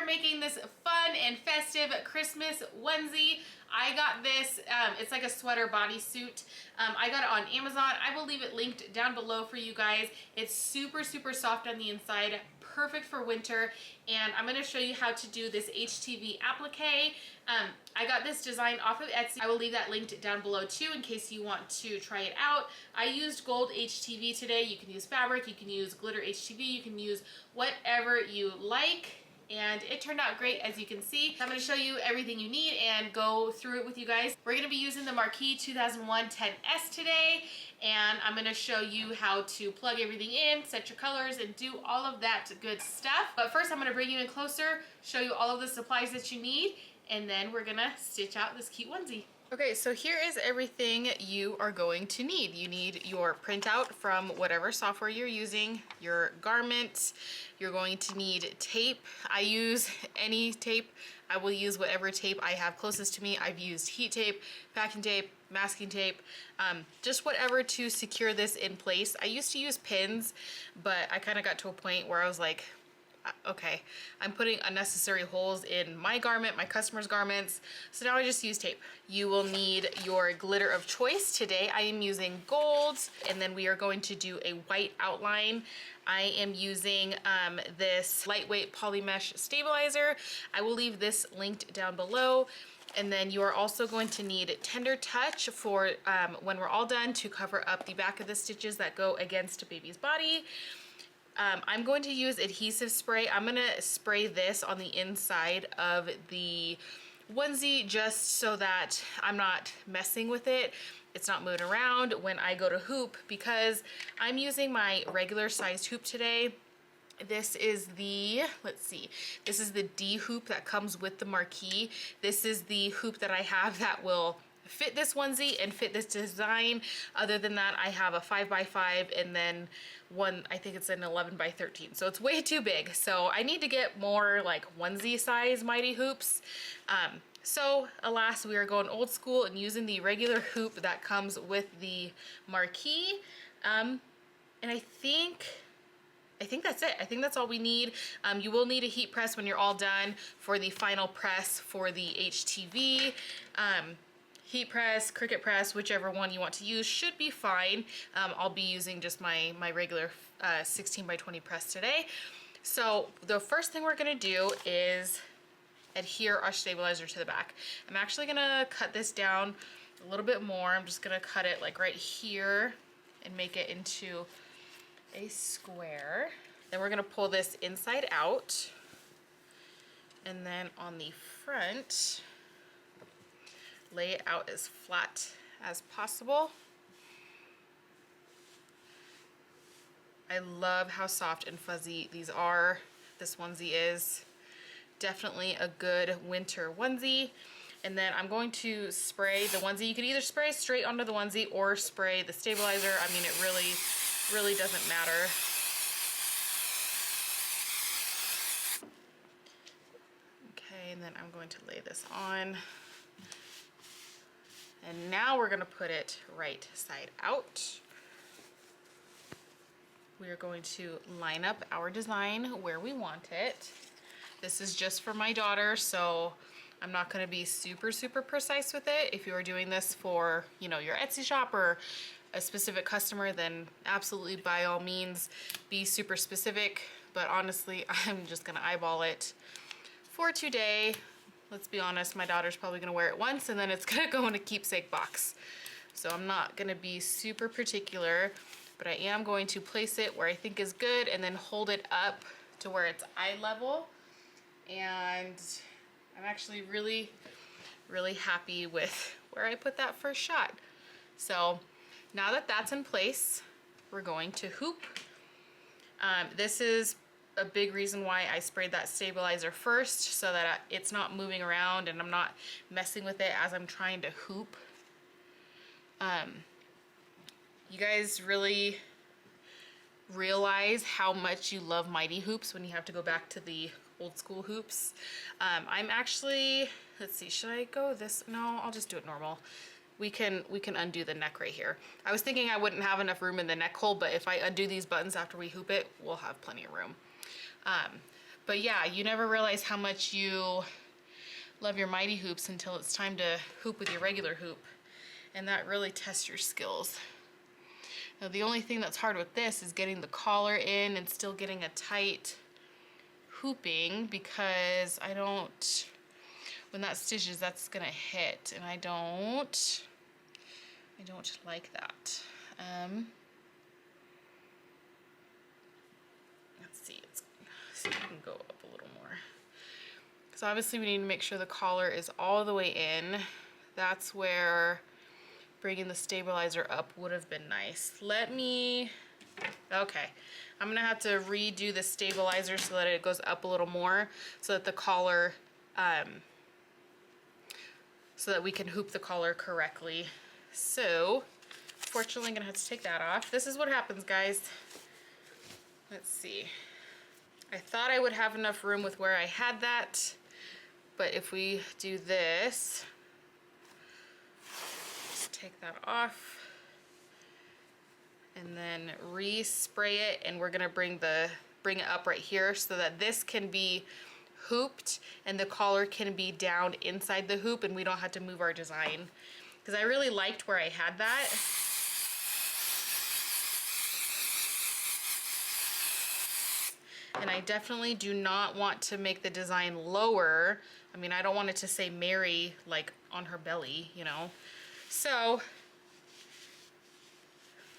making this fun and festive Christmas onesie. I got this, it's like a sweater bodysuit. I got it on Amazon. I will leave it linked down below for you guys. It's super, super soft on the inside, perfect for winter. And I'm gonna show you how to do this HTV applique. I got this design off of Etsy. I will leave that linked down below too in case you want to try it out. I used gold HTV today. You can use fabric, you can use glitter HTV, you can use whatever you like. And it turned out great, as you can see. I'm gonna show you everything you need and go through it with you guys. We're gonna be using the Marquee 2001 10S today, and I'm gonna show you how to plug everything in, set your colors, and do all of that good stuff. But first, I'm gonna bring you in closer, show you all of the supplies that you need, and then we're gonna stitch out this cute onesie. Okay, so here is everything you are going to need. You need your printout from whatever software you're using, your garment, you're going to need tape. I use any tape. I will use whatever tape I have closest to me. I've used heat tape, packing tape, masking tape, just whatever to secure this in place. I used to use pins, but I kind of got to a point where I was like, okay, I'm putting unnecessary holes in my garment, my customers' garments, so now I just use tape. You will need your glitter of choice. Today I am using gold, and then we are going to do a white outline. I am using this lightweight poly mesh stabilizer. I will leave this linked down below. And then you are also going to need Tender Touch for when we're all done, to cover up the back of the stitches that go against a baby's body. I'm going to use adhesive spray. I'm gonna spray this on the inside of the onesie just so that I'm not messing with it. It's not moving around when I go to hoop, because I'm using my regular sized hoop today. This is the, let's see, this is the D hoop that comes with the Marquee. This is the hoop that I have that will fit this onesie and fit this design. Other than that, I have a 5x5 and then one, I think it's an 11x13. So it's way too big. So I need to get more like onesie size mighty hoops. So alas, we are going old school and using the regular hoop that comes with the Marquee. And I think that's it. I think that's all we need. You will need a heat press when you're all done for the final press for the HTV. Heat press, Cricut press, whichever one you want to use should be fine. I'll be using just my regular 16x20 press today. So the first thing we're gonna do is adhere our stabilizer to the back. I'm actually gonna cut this down a little bit more. I'm just gonna cut it like right here and make it into a square. Then we're gonna pull this inside out. And then on the front, lay it out as flat as possible. I love how soft and fuzzy these are. This onesie is definitely a good winter onesie. And then I'm going to spray the onesie. You can either spray straight onto the onesie or spray the stabilizer. I mean, it really doesn't matter. Okay, and then I'm going to lay this on. And now we're gonna put it right side out. We are going to line up our design where we want it. This is just for my daughter, so I'm not gonna be super precise with it. If you are doing this for, you know, your Etsy shop or a specific customer, then absolutely by all means be super specific. But honestly, I'm just gonna eyeball it for today. Let's be honest, my daughter's probably gonna wear it once and then it's gonna go in a keepsake box. So I'm not gonna be super particular, but I am going to place it where I think is good and then hold it up to where it's eye level. And I'm actually really happy with where I put that first shot. So now that that's in place, we're going to hoop. This is a big reason why I sprayed that stabilizer first, so that it's not moving around and I'm not messing with it as I'm trying to hoop. You guys really realize how much you love mighty hoops when you have to go back to the old school hoops. I'm actually, let's see, should I go this? No, I'll just do it normal. We can undo the neck right here. I was thinking I wouldn't have enough room in the neck hole, but if I undo these buttons after we hoop it, we'll have plenty of room. But yeah, you never realize how much you love your mighty hoops until it's time to hoop with your regular hoop. And that really tests your skills. Now the only thing that's hard with this is getting the collar in and still getting a tight hooping, because I don't, when that stitches, that's gonna hit, and I don't like that. Let's see, see if we can go up a little more. So obviously we need to make sure the collar is all the way in. That's where bringing the stabilizer up would have been nice. Okay, I'm gonna have to redo the stabilizer so that it goes up a little more, so that the collar, so that we can hoop the collar correctly. So, fortunately I'm gonna have to take that off. This is what happens, guys. Let's see. I thought I would have enough room with where I had that, but if we do this, just take that off and then respray it, and we're gonna bring it up right here so that this can be hooped and the collar can be down inside the hoop and we don't have to move our design. Because I really liked where I had that. And I definitely do not want to make the design lower. I mean, I don't want it to say Mary like on her belly, you know. So,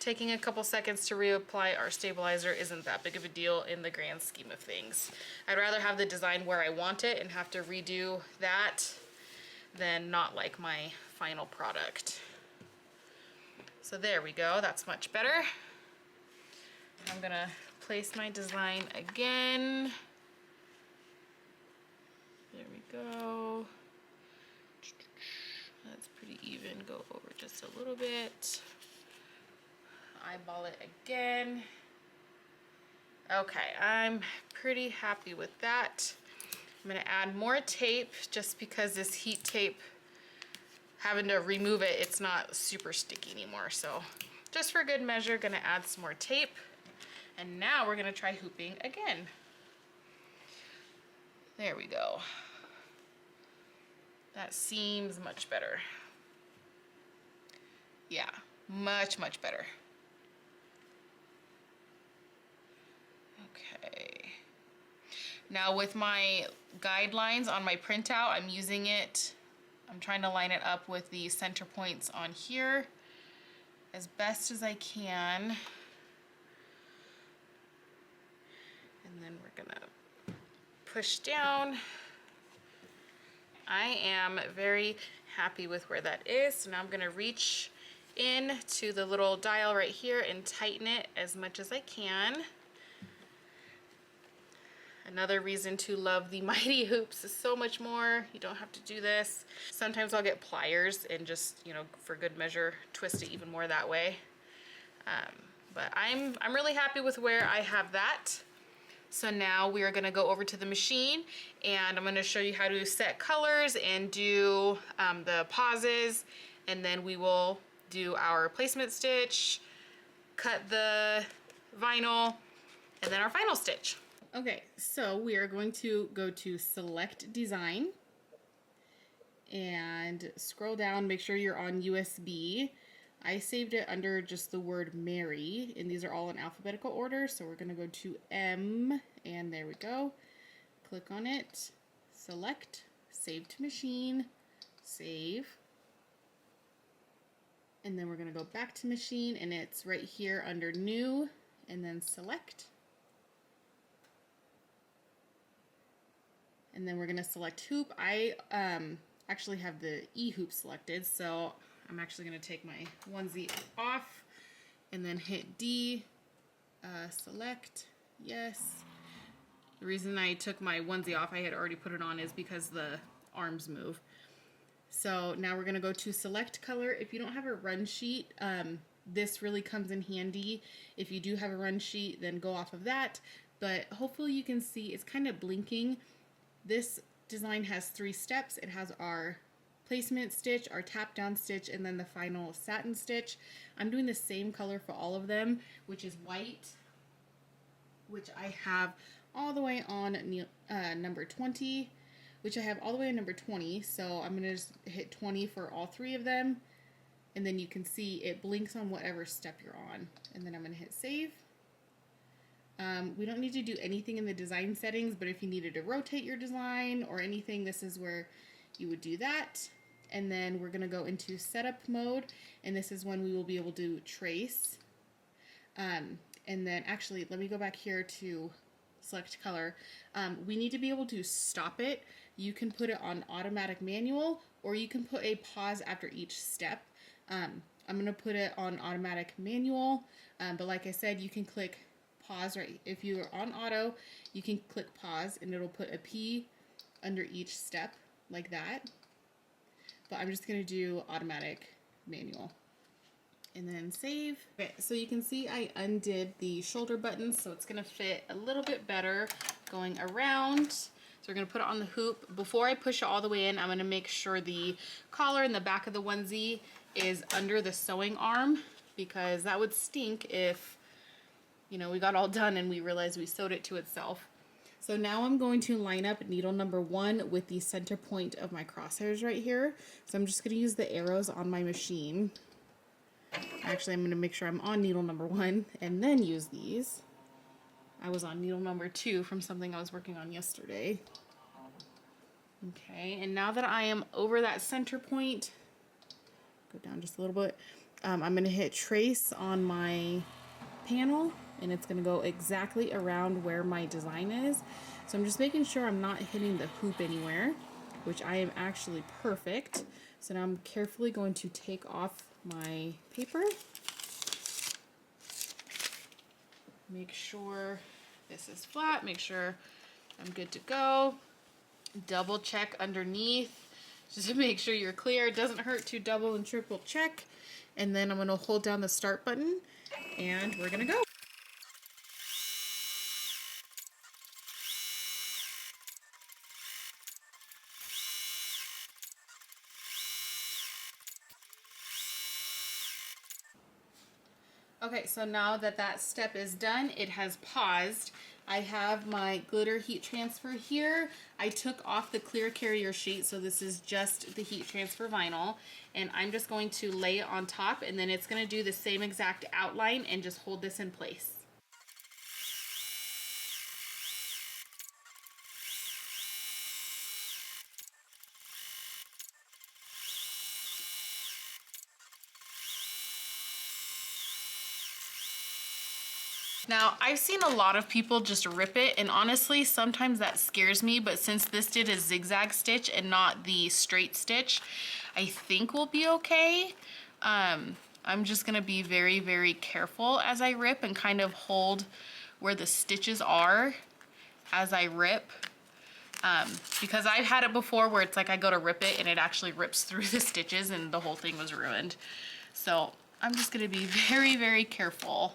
taking a couple seconds to reapply our stabilizer isn't that big of a deal in the grand scheme of things. I'd rather have the design where I want it and have to redo that than not like my final product. So there we go, that's much better. I'm gonna place my design again. There we go. That's pretty even, go over just a little bit. Eyeball it again. Okay, I'm pretty happy with that. I'm gonna add more tape just because this heat tape, having to remove it, it's not super sticky anymore. So just for good measure, gonna add some more tape. And now we're gonna try hooping again. There we go. That seems much better. Yeah, much, much better. Okay. Now with my guidelines on my printout, I'm using it, I'm trying to line it up with the center points on here as best as I can. And then we're gonna push down. I am very happy with where that is. So now I'm gonna reach in to the little dial right here and tighten it as much as I can. Another reason to love the Mighty Hoops is so much more. You don't have to do this. Sometimes I'll get pliers and just, you know, for good measure, twist it even more that way. But I'm really happy with where I have that. So now we are gonna go over to the machine and I'm gonna show you how to set colors and do the pauses, and then we will do our placement stitch, cut the vinyl, and then our final stitch. Okay, so we are going to go to Select Design and scroll down, make sure you're on USB. I saved it under just the word Mary, and these are all in alphabetical order, so we're going to go to M, and there we go. Click on it, select, save to machine, save, and then we're going to go back to machine, and it's right here under New, and then select. And then we're going to select hoop. I actually have the E hoop selected, so I'm actually going to take my onesie off and then hit D, select, yes. The reason I took my onesie off, I had already put it on, is because the arms move. So now we're going to go to select color. If you don't have a run sheet, this really comes in handy. If you do have a run sheet, then go off of that. But hopefully you can see it's kind of blinking. This design has 3 steps. It has our placement stitch, our tap down stitch, and then the final satin stitch. I'm doing the same color for all of them, which is white, which I have all the way on number 20, which I have all the way on number 20. So I'm gonna just hit 20 for all 3 of them. And then you can see it blinks on whatever step you're on. And then I'm gonna hit save. We don't need to do anything in the design settings, but if you needed to rotate your design or anything, this is where you would do that. And then we're gonna go into setup mode, and this is when we will be able to trace. And then actually, let me go back here to select color. We need to be able to stop it. You can put it on automatic manual, or you can put a pause after each step. I'm gonna put it on automatic manual, but like I said, you can click pause right. If you're on auto, you can click pause and it'll put a P under each step like that. But I'm just gonna do automatic manual and then save. Okay, so you can see I undid the shoulder buttons, so it's gonna fit a little bit better going around. So we're gonna put it on the hoop. Before I push it all the way in, I'm gonna make sure the collar in the back of the onesie is under the sewing arm, because that would stink if, you know, we got all done and we realized we sewed it to itself. So now I'm going to line up needle number 1 with the center point of my crosshairs right here. So I'm just going to use the arrows on my machine. Actually, I'm going to make sure I'm on needle number 1 and then use these. I was on needle number 2 from something I was working on yesterday. Okay, and now that I am over that center point, go down just a little bit, I'm going to hit trace on my panel, and it's going to go exactly around where my design is. So I'm just making sure I'm not hitting the hoop anywhere, which I am actually perfect. So now I'm carefully going to take off my paper. Make sure this is flat, make sure I'm good to go. Double check underneath just to make sure you're clear. It doesn't hurt to double and triple check. And then I'm going to hold down the start button and we're going to go. Okay, so now that that step is done, it has paused. I have my glitter heat transfer here. I took off the clear carrier sheet, so this is just the heat transfer vinyl. And I'm just going to lay it on top, and then it's gonna do the same exact outline and just hold this in place. Now, I've seen a lot of people just rip it, and honestly, sometimes that scares me, but since this did a zigzag stitch and not the straight stitch, I think we'll be okay. I'm just gonna be very, very careful as I rip and kind of hold where the stitches are as I rip. Because I've had it before where it's like I go to rip it and it actually rips through the stitches and the whole thing was ruined. So I'm just gonna be very, very careful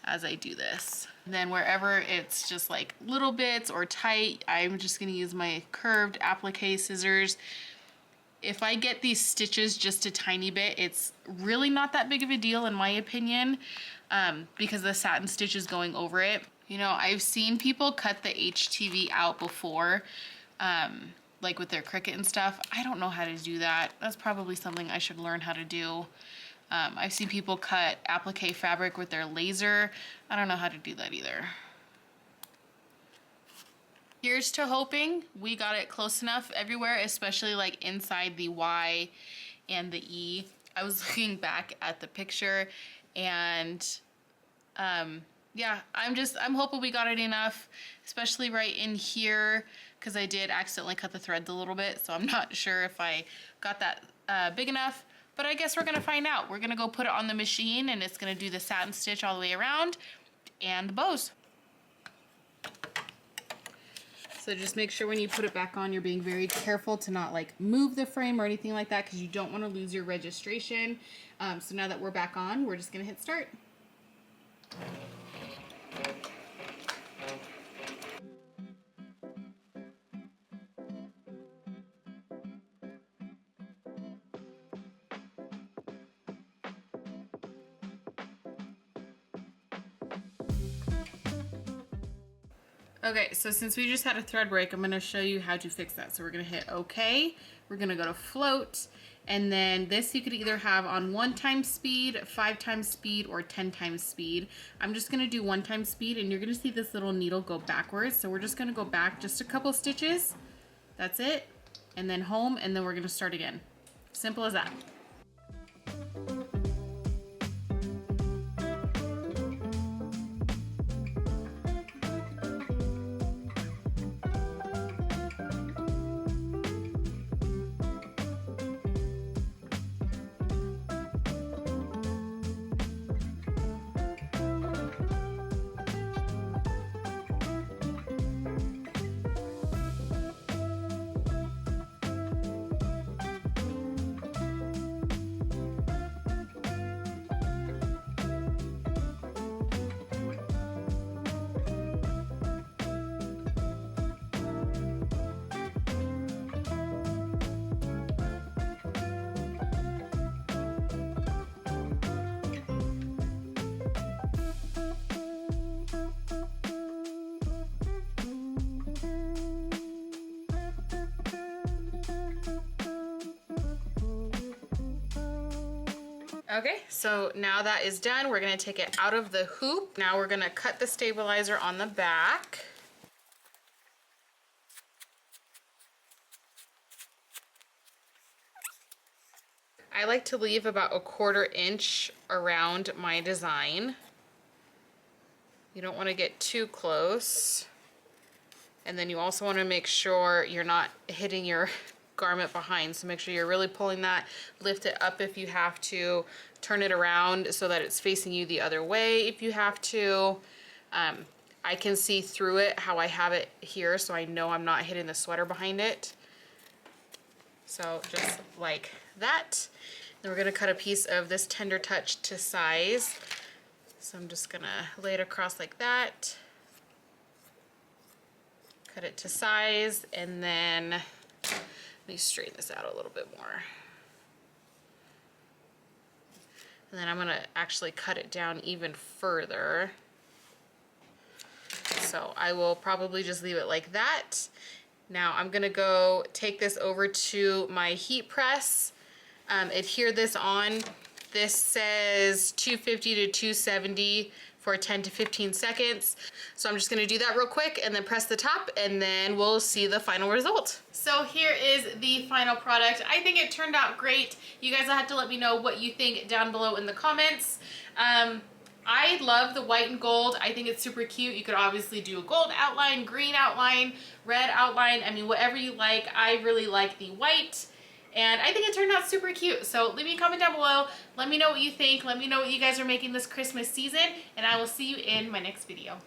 as I do this. And then wherever it's just like little bits or tight, I'm just gonna use my curved applique scissors. If I get these stitches just a tiny bit, it's really not that big of a deal in my opinion, because the satin stitch is going over it. You know, I've seen people cut the HTV out before, like with their Cricut and stuff. I don't know how to do that. That's probably something I should learn how to do. I've seen people cut applique fabric with their laser. I don't know how to do that either. Here's to hoping we got it close enough everywhere, especially like inside the Y and the E. I was looking back at the picture and yeah, I'm hoping we got it enough, especially right in here, because I did accidentally cut the threads a little bit, so I'm not sure if I got that big enough. But I guess we're gonna find out. We're gonna go put it on the machine and it's gonna do the satin stitch all the way around and the bows. So just make sure when you put it back on, you're being very careful to not like move the frame or anything like that, because you don't wanna lose your registration. So now that we're back on, we're just gonna hit start. Okay, so since we just had a thread break, I'm gonna show you how to fix that. So we're gonna hit OK, we're gonna go to float, and then this you could either have on 1 times speed, 5 times speed, or 10 times speed. I'm just gonna do 1 time speed, and you're gonna see this little needle go backwards. So we're just gonna go back just a couple stitches. That's it. And then home, and then we're gonna start again. Simple as that. Okay, so now that is done, we're gonna take it out of the hoop. Now we're gonna cut the stabilizer on the back. I like to leave about 1/4 inch around my design. You don't wanna get too close. And then you also wanna make sure you're not hitting your garment behind, so make sure you're really pulling that. Lift it up if you have to, turn it around so that it's facing you the other way if you have to. I can see through it how I have it here, so I know I'm not hitting the sweater behind it. So just like that. Then we're gonna cut a piece of this Tender Touch to size. So I'm just gonna lay it across like that. Cut it to size, and then let me straighten this out a little bit more. And then I'm gonna actually cut it down even further. So I will probably just leave it like that. Now I'm gonna go take this over to my heat press, adhere this on. This says 250 to 270 for 10 to 15 seconds. So I'm just gonna do that real quick and then press the top, and then we'll see the final result. So here is the final product. I think it turned out great. You guys will have to let me know what you think down below in the comments. I love the white and gold. I think it's super cute. You could obviously do a gold outline, green outline, red outline. I mean, whatever you like. I really like the white. And I think it turned out super cute. So leave me a comment down below. Let me know what you think. Let me know what you guys are making this Christmas season. And I will see you in my next video.